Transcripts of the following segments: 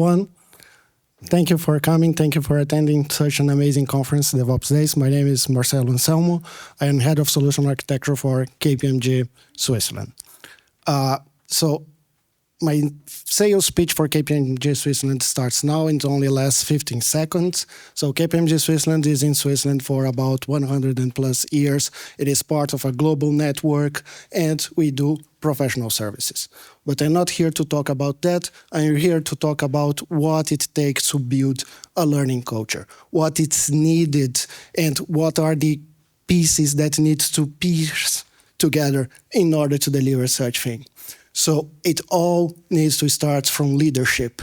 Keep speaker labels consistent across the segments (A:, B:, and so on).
A: everyone. Thank you for coming. Thank you for attending such an amazing conference, DevOps Days. My name is Marcelo Ancelmo. I am Head of Solution Architecture for KPMG Switzerland. So my sales pitch for KPMG Switzerland starts now and only lasts 15 seconds. So KPMG Switzerland is in Switzerland for about 100 and plus years. It is part of a global network, and we do professional services. But I'm not here to talk about that. I'm here to talk about what it takes to build a learning culture, what it's needed, and what are the pieces that need to piece together in order to deliver such thing. So it all needs to start from leadership,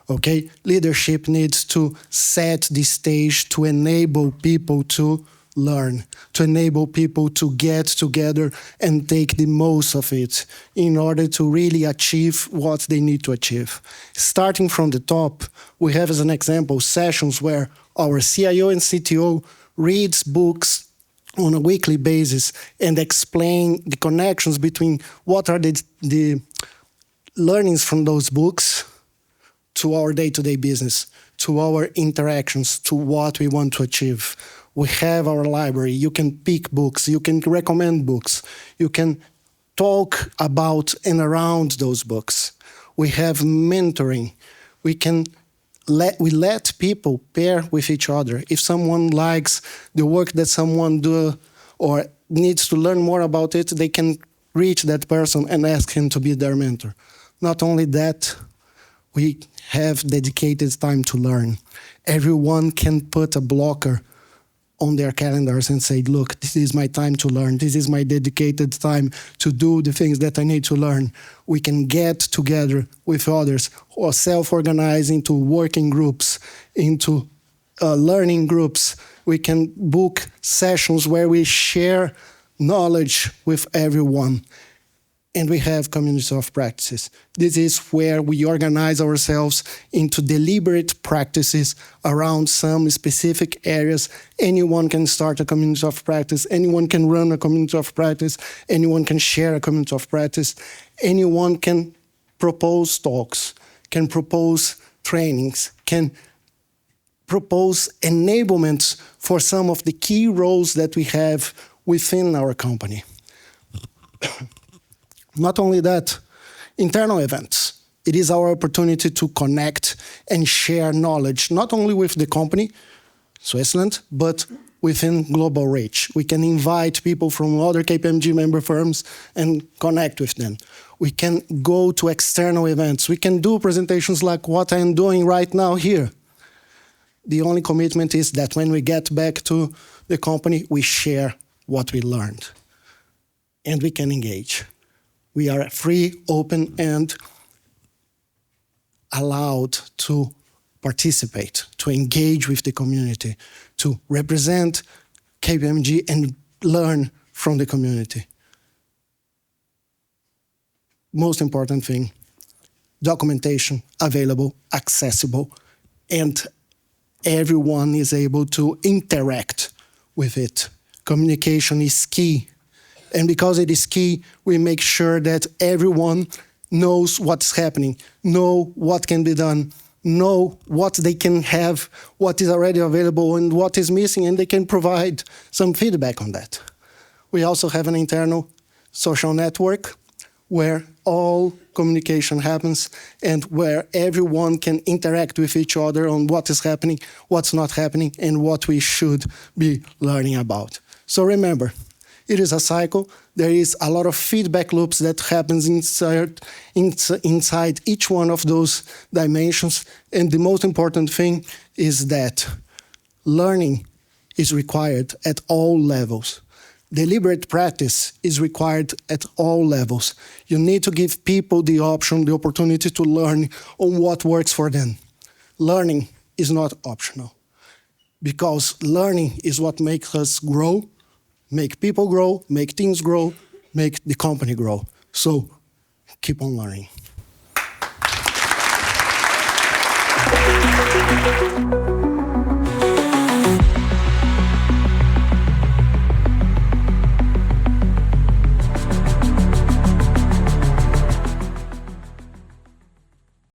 A: okay? Leadership needs to set the stage to enable people to learn, to enable people to get together and take the most of it in order to really achieve what they need to achieve. Starting from the top, we have as an example sessions where our CIO and CTO reads books on a weekly basis and explain the connections between what are the learnings from those books to our day-to-day business, to our interactions, to what we want to achieve. We have our library. You can pick books. You can recommend books. You can talk about and around those books. We have mentoring. We let people pair with each other. If someone likes the work that someone do or needs to learn more about it, they can reach that person and ask him to be their mentor. Not only that, we have dedicated time to learn. Everyone can put a blocker on their calendars and say, look, this is my time to learn. This is my dedicated time to do the things that I need to learn. We can get together with others or self-organize into working groups, into learning groups. We can book sessions where we share knowledge with everyone. And we have communities of practices. This is where we organize ourselves into deliberate practices around some specific areas. Anyone can start a community of practice. Anyone can run a community of practice. Anyone can share a community of practice. Anyone can propose talks, can propose trainings, can propose enablements for some of the key roles that we have within our company. Not only that, internal events. It is our opportunity to connect and share knowledge, not only with the company, Switzerland, but within global reach. We can invite people from other KPMG member firms and connect with them. We can go to external events. We can do presentations like what I'm doing right now here. The only commitment is that when we get back to the company, we share what we learned. And we can engage. We are free, open, and allowed to participate, to engage with the community, to represent KPMG and learn from the community. Most important thing, documentation available, accessible, and everyone is able to interact with it. Communication is key. And because it is key, we make sure that everyone knows what's happening, know what can be done, know what they can have, what is already available and what is missing, and they can provide some feedback on that. We also have an internal social network where all communication happens and where everyone can interact with each other on what is happening, what's not happening, and what we should be learning about. So remember, it is a cycle. There is a lot of feedback loops that happens inside each one of those dimensions. And the most important thing is that learning is required at all levels. Deliberate practice is required at all levels. You need to give people the option, the opportunity to learn on what works for them. Learning is not optional, because learning is what makes us grow, make people grow, make teams grow, make the company grow. So keep on learning.